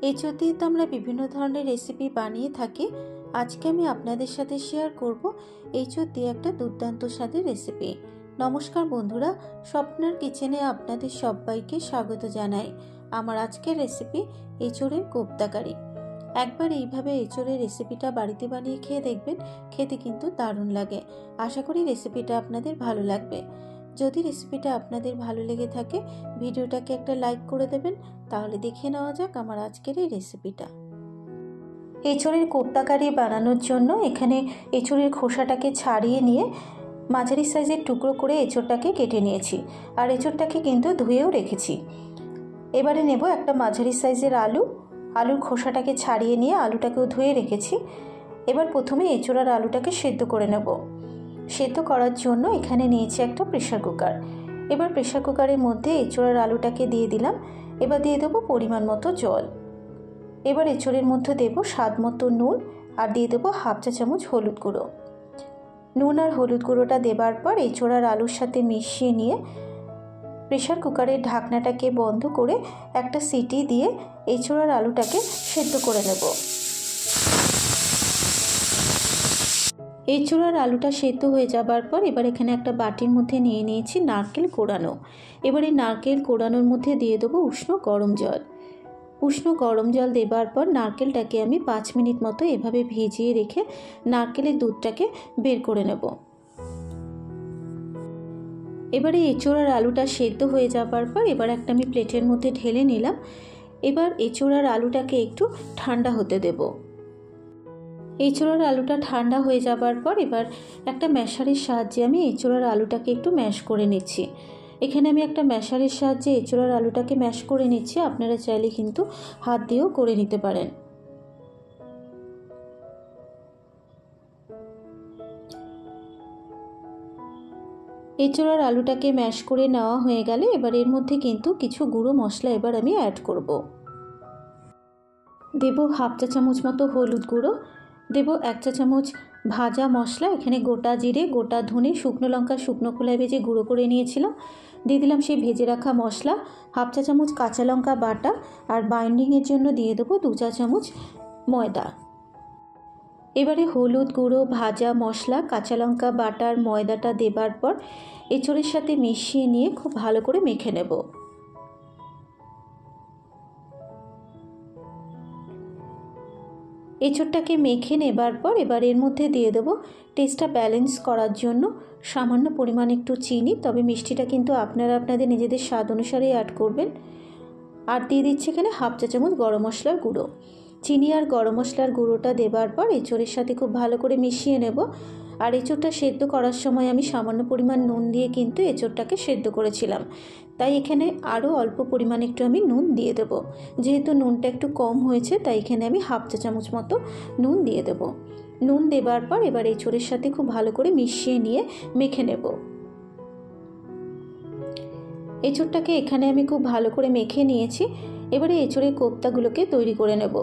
এঁচোড় দিয়ে তো আমরা বিভিন্ন ধরনের রেসিপি বানিয়ে থাকি। আজকে আমি আপনাদের সাথে শেয়ার করব এঁচোড় দিয়ে একটা দুর্দান্ত স্বাদের রেসিপি। নমস্কার বন্ধুরা, স্বপ্নার কিচেনে আপনাদের সবাইকে স্বাগত জানাই। আমার আজকের রেসিপি এঁচোড়ের কোপ্তা কারি। একবার এইভাবে এঁচোড়ের রেসিপিটা বাড়িতে বানিয়ে খেয়ে দেখবেন, খেতে কিন্তু দারুণ লাগে। আশা করি রেসিপিটা আপনাদের ভালো লাগবে। যদি রেসিপিটা আপনাদের ভালো লেগে থাকে ভিডিওটাকে একটা লাইক করে দেবেন। তাহলে দেখে নেওয়া যাক আমার আজকের এই রেসিপিটা। এঁচোড়ের কোপ্তা কারি বানানোর জন্য এখানে এঁচোড়ের খোসাটাকে ছাড়িয়ে নিয়ে মাঝারি সাইজের টুকরো করে এঁচোড়টাকে কেটে নিয়েছি, আর এঁচোড়টাকে কিন্তু ধুয়েও রেখেছি। এবারে নেব একটা মাঝারি সাইজের আলুর খোসাটাকে ছাড়িয়ে নিয়ে আলুটাকেও ধুয়ে রেখেছি। এবার প্রথমে এঁচোড় আর আলুটাকে সেদ্ধ করে নেব। সেদ্ধ করার জন্য এখানে নিয়েছি একটা প্রেশার কুকার। এবার প্রেশার কুকারের মধ্যে এঁচোড় আর আলুটাকে দিয়ে দিলাম। এবার দিয়ে দেবো পরিমাণ মতো জল। এবার এঁচোড়ের মধ্যে দেবো স্বাদ মতো নুন, আর দিয়ে দেবো হাফ চা চামচ হলুদ গুঁড়ো। নুন আর হলুদ গুঁড়োটা দেবার পর এঁচোড় আর আলুর সাথে মিশিয়ে নিয়ে প্রেশার কুকারের ঢাকনাটাকে বন্ধ করে একটা সিটি দিয়ে এঁচোড় আর আলুটাকে সেদ্ধ করে নেব। এঁচোড় আর আলুটা সেদ্ধ হয়ে যাবার পর এবার এখানে একটা বাটির মধ্যে নিয়ে নিয়েছি নারকেল কোড়ানো। এবার এই নারকেল কোড়ানোর মধ্যে দিয়ে দেবো উষ্ণ গরম জল। উষ্ণ গরম জল দেবার পর নারকেলটাকে আমি 5 মিনিট মতো এভাবে ভিজিয়ে রেখে নারকেলের দুধটাকে বের করে নেব। এবারে এঁচোড় আর আলুটা সেদ্ধ হয়ে যাবার পর এবার একটা আমি প্লেটের মধ্যে ঢেলে নিলাম। এবার এঁচোড় আর আলুটাকে একটু ঠান্ডা হতে দেব। এঁচোড় আর আলুটা ঠান্ডা হয়ে যাবার পর এবার একটা ম্যাশারের সাহায্যে আমি এঁচোড় আর আলুটাকে একটু ম্যাশ করে নিচ্ছি। এখানে আমি একটা ম্যাশারের সাহায্যে এঁচোড় আর আলুটাকে ম্যাশ করে নিচ্ছি। আপনারা চাইলে কিন্তু হাত দিয়েও করে নিতে পারেন। এঁচোড় আর আলুটাকে ম্যাশ করে নেওয়া হয়ে গেলে এবার এর মধ্যে কিন্তু কিছু গুঁড়ো মশলা এবার আমি অ্যাড করব। দেব হাফ চা চামচ মতো হলুদ গুঁড়ো, দেব 1 চা চামচ ভাজা মশলা, এখানে গোটা জিরে, গোটা ধনে, শুকনো লঙ্কা শুকনো খোলায় ভেজে গুঁড়ো করে নিয়েছিলাম। দিয়ে দিলাম সেই ভেজে রাখা মশলা, হাফ চা চামচ কাঁচা লঙ্কা বাটা, আর বাইন্ডিংয়ের জন্য দিয়ে দেবো 2 চা চামচ ময়দা। এবারে হলুদ গুঁড়ো, ভাজা মশলা, কাঁচা লঙ্কা বাটার ময়দাটা দেবার পর এঁচোড়ের সাথে মিশিয়ে নিয়ে খুব ভালো করে মেখে নেব। এঁচোড়টাকে মেখে নেবার পর এবার এর মধ্যে দিয়ে দেবো টেস্টটা ব্যালেন্স করার জন্য সামান্য পরিমাণ একটু চিনি, তবে মিষ্টিটা কিন্তু আপনারা আপনাদের নিজেদের স্বাদ অনুসারেই অ্যাড করবেন। আর দিয়ে দিচ্ছি এখানে হাফ চা চামচ গরম মশলার গুঁড়ো। চিনি আর গরম মশলার গুঁড়োটা দেবার পর এঁচোড়ের সাথে খুব ভালো করে মিশিয়ে নেব। আর এঁচোড়টা সেদ্ধ করার সময় আমি সামান্য পরিমাণ নুন দিয়ে কিন্তু এঁচোড়টাকে সেদ্ধ করেছিলাম, তাই এখানে আরও অল্প পরিমাণ একটু আমি নুন দিয়ে দেব। যেহেতু নুনটা একটু কম হয়েছে তাই এখানে আমি হাফ চা চামচ মতো নুন দিয়ে দেব। নুন দেবার পর এবার এঁচোড়ের সাথে খুব ভালো করে মিশিয়ে নিয়ে মেখে নেব। এঁচোড়টাকে এখানে আমি খুব ভালো করে মেখে নিয়েছি। এবারে এঁচোড়ের কোপ্তাগুলোকে তৈরি করে নেব।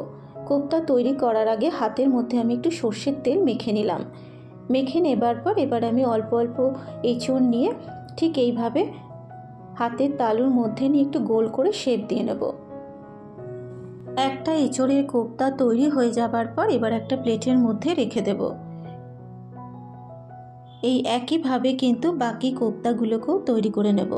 কোপ্তা তৈরি করার আগে হাতের মধ্যে আমি একটু সর্ষের তেল মেখে নিলাম। মেখে নেবার পর এবার আমি অল্প অল্প এঁচোড় নিয়ে ঠিক এইভাবে হাতের তালুর মধ্যে নিয়ে একটু গোল করে শেপ দিয়ে নেব। একটা এঁচোড়ের কোপ্তা তৈরি হয়ে যাবার পর এবার একটা প্লেটের মধ্যে রেখে দেব। এই একইভাবে কিন্তু বাকি কোপ্তাগুলোকেও তৈরি করে নেব।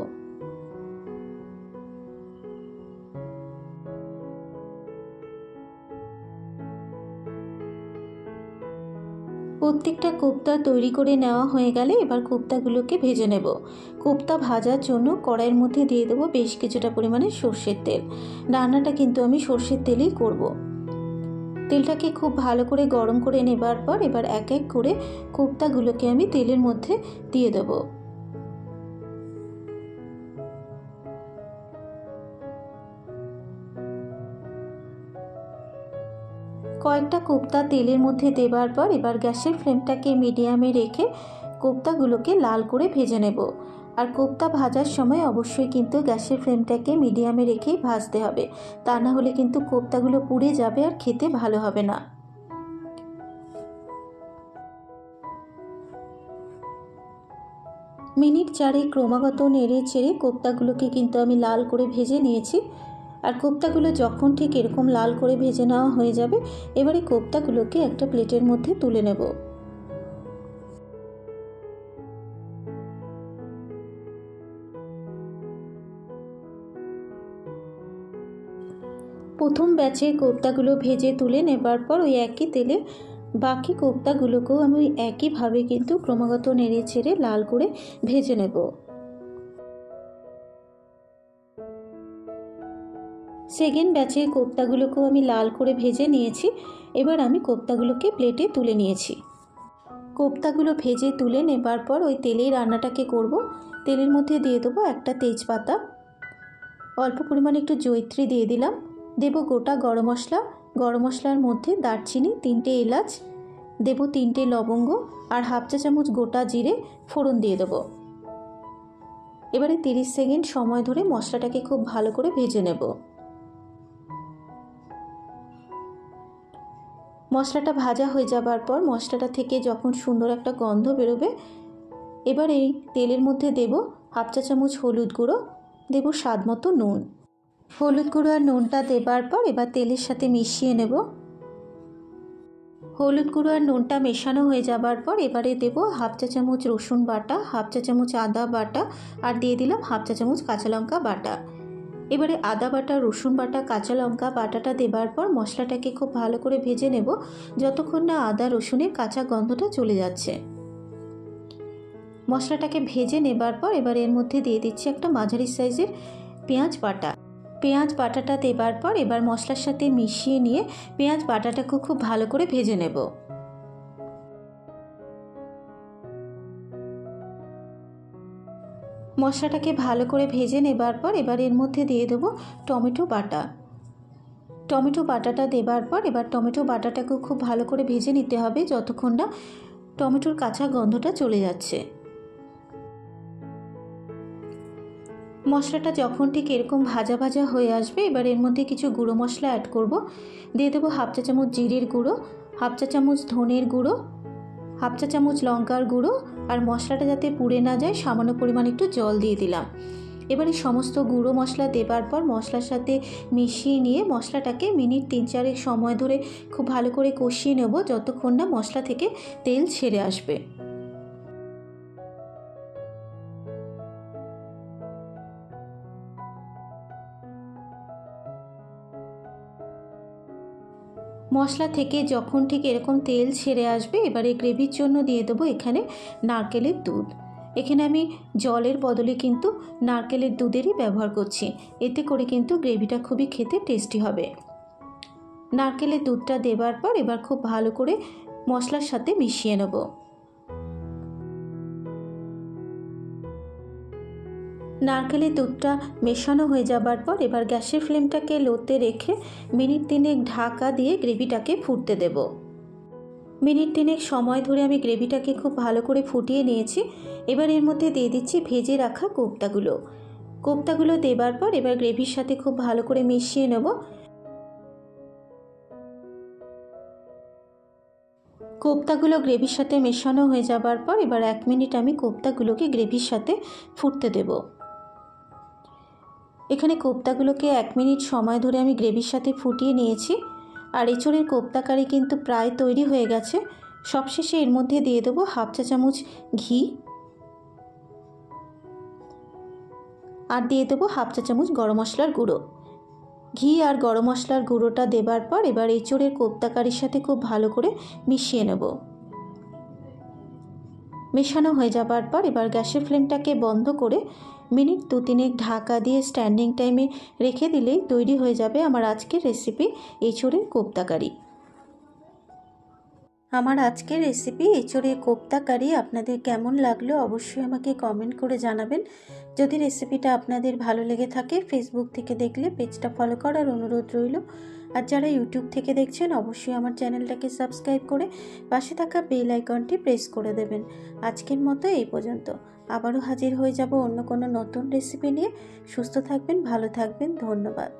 প্রত্যেকটা কোপ্তা তৈরি করে নেওয়া হয়ে গেলে এবার কোপ্তাগুলোকে ভেজে নেব। কোপ্তা ভাজার জন্য কড়াইয়ের মধ্যে দিয়ে দেবো বেশ কিছুটা পরিমাণে সর্ষের তেল। রান্নাটা কিন্তু আমি সর্ষের তেলেই করব। তেলটাকে খুব ভালো করে গরম করে নেবার পর এবার এক এক করে কোপ্তাগুলোকে আমি তেলের মধ্যে দিয়ে দেবো। কয়েকটা কোপ্তা তেলের মধ্যে দেবার পর এবার গ্যাসের ফ্লেমটাকে মিডিয়ামে রেখে কোপ্তাগুলোকে লাল করে ভেজে নেব। আর কোপ্তা ভাজার সময় অবশ্যই কিন্তু গ্যাসের ফ্লেমটাকে মিডিয়ামে রেখেই ভাজতে হবে, তা না হলে কিন্তু কোপ্তাগুলো পুড়ে যাবে আর খেতে ভালো হবে না। মিনিট চারে ক্রমাগত নেড়ে চেড়ে কোপ্তাগুলোকে কিন্তু আমি লাল করে ভেজে নিয়েছি। আর কোপ্তাগুলো যখন ঠিক এরকম লাল করে ভেজে নেওয়া হয়ে যাবে, এবারে কোপ্তাগুলোকে একটা প্লেটের মধ্যে তুলে নেব। প্রথম ব্যাচের কোপ্তাগুলো ভেজে তুলে নেবার পর ওই একই তেলে বাকি কোপ্তাগুলোকেও আমি একইভাবে কিন্তু ক্রমাগত নেড়ে ছেড়ে লাল করে ভেজে নেব। সেকেন্ড ব্যাচের কোপ্তাগুলোকেও আমি লাল করে ভেজে নিয়েছি। এবার আমি কোপ্তাগুলোকে প্লেটে তুলে নিয়েছি। কোপ্তাগুলো ভেজে তুলে নেবার পর ওই তেলেই রান্নাটাকে করব। তেলের মধ্যে দিয়ে দেবো একটা তেজপাতা, অল্প পরিমাণে একটু জয়িত্রী দিয়ে দিলাম, দেব গোটা গরম মশলা, গরম মশলার মধ্যে দারচিনি, 3টে এলাচ, দেব 3টে লবঙ্গ আর হাফ চা চামচ গোটা জিরে ফোড়ন দিয়ে দেবো। এবারে 30 সেকেন্ড সময় ধরে মশলাটাকে খুব ভালো করে ভেজে নেব। মশলাটা ভাজা হয়ে যাবার পর মশলাটা থেকে যখন সুন্দর একটা গন্ধ বেরোবে, এবার এই তেলের মধ্যে দেব হাফ চা চামচ হলুদ গুঁড়ো, দেব স্বাদ মতো নুন। হলুদ গুঁড়ো আর নুনটা দেবার পর এবার তেলের সাথে মিশিয়ে নেব। হলুদ গুঁড়ো আর নুনটা মেশানো হয়ে যাবার পর এবারে দেব হাফ চা চামচ রসুন বাটা, হাফ চা চামচ আদা বাটা আর দিয়ে দিলাম হাফ চা চামচ কাঁচা লঙ্কা বাটা। এবারে আদা বাটা, রসুন বাটা, কাঁচা লঙ্কা বাটাটা দেবার পর মশলাটাকে খুব ভালো করে ভেজে নেব যতক্ষণ না আদা রসুনের কাঁচা গন্ধটা চলে যাচ্ছে। মশলাটাকে ভেজে নেবার পর এবার এর মধ্যে দিয়ে দিচ্ছি একটা মাঝারি সাইজের পেঁয়াজ বাটা। পেঁয়াজ বাটাটা দেবার পর এবার মশলার সাথে মিশিয়ে নিয়ে পেঁয়াজ বাটাটাকে খুব ভালো করে ভেজে নেব। মশলাটাকে ভালো করে ভেজে নেবার পর এবার এর মধ্যে দিয়ে দেবো টমেটো বাটা। টমেটো বাটাটা দেবার পর এবার টমেটো বাটাটাকেও খুব ভালো করে ভেজে নিতে হবে যতক্ষণ না টমেটোর কাঁচা গন্ধটা চলে যাচ্ছে। মশলাটা যখন ঠিক এরকম ভাজা ভাজা হয়ে আসবে এবার এর মধ্যে কিছু গুঁড়ো মশলা অ্যাড করব। দিয়ে দেবো হাফ চা চামচ জিরের গুঁড়ো, হাফ চা চামচ ধনের গুঁড়ো, হাফ চা চামচ লঙ্কার গুঁড়ো আর মশলাটা যাতে পুড়ে না যায় সামান্য পরিমাণ একটু জল দিয়ে দিলাম। এবারে সমস্ত গুঁড়ো মশলা দেবার পর মশলার সাথে মিশিয়ে নিয়ে মশলাটাকে মিনিট 3-4 সময় ধরে খুব ভালো করে কষিয়ে নেব যতক্ষণ না মশলা থেকে তেল ছেড়ে আসবে। মশলা থেকে যখন ঠিক এরকম তেল ছেড়ে আসবে এবারে গ্রেভির জন্য দিয়ে দেবো এখানে নারকেলের দুধ। এখানে আমি জলের বদলে কিন্তু নারকেলের দুধেরই ব্যবহার করছি, এতে করে কিন্তু গ্রেভিটা খুবই খেতে টেস্টি হবে। নারকেলের দুধটা দেবার পর এবার খুব ভালো করে মশলার সাথে মিশিয়ে নেব। নারকেলের দুধটা মেশানো হয়ে যাবার পর এবার গ্যাসের ফ্লেমটাকে লোতে রেখে মিনিট 3 ঢাকা দিয়ে গ্রেভিটাকে ফুটতে দেব। মিনিট 3 সময় ধরে আমি গ্রেভিটাকে খুব ভালো করে ফুটিয়ে নিয়েছি। এবার এর মধ্যে দিয়ে দিচ্ছি ভেজে রাখা কোপ্তাগুলো। কোপ্তাগুলো দেবার পর এবার গ্রেভির সাথে খুব ভালো করে মিশিয়ে নেব। কোপ্তাগুলো গ্রেভির সাথে মেশানো হয়ে যাবার পর এবার 1 মিনিট আমি কোপ্তাগুলোকে গ্রেভির সাথে ফুটতে দেব। এখানে কোপ্তাগুলোকে 1 মিনিট সময় ধরে আমি গ্রেভির সাথে ফুটিয়ে নিয়েছি আর এঁচোড়ের কোপ্তা কারি কিন্তু প্রায় তৈরি হয়ে গেছে। সবশেষে এর মধ্যে দিয়ে দেবো হাফ চা চামচ ঘি আর দিয়ে দেবো হাফ চা চামচ গরম মশলার গুঁড়ো। ঘি আর গরম মশলার গুঁড়োটা দেবার পর এবার এঁচোড়ের কোপ্তা কারির সাথে খুব ভালো করে মিশিয়ে নেব। মেশানো হয়ে যাবার পর এবার গ্যাসের ফ্লেমটাকে বন্ধ করে মিনিট 2-3 ঢাকা দিয়ে স্ট্যান্ডিং টাইমে রেখে দিলেই তৈরি হয়ে যাবে আমার আজকের রেসিপি এঁচোড়ের কোপ্তা কারি। আমার আজকের রেসিপি এঁচোড়ের কোপ্তা কারি আপনাদের কেমন লাগলো অবশ্যই আমাকে কমেন্ট করে জানাবেন। যদি রেসিপিটা আপনাদের ভালো লেগে থাকে ফেসবুক থেকে দেখলে পেজটা ফলো করার অনুরোধ রইল। আর যারা ইউটিউব থেকে দেখছেন অবশ্যই আমার চ্যানেলটাকে সাবস্ক্রাইব করে পাশে থাকা বেল আইকনটি প্রেস করে দেবেন। আজকের মতো এই পর্যন্ত, আবারও হাজির হয়ে যাব অন্য কোনো নতুন রেসিপি নিয়ে। সুস্থ থাকবেন, ভালো থাকবেন, ধন্যবাদ।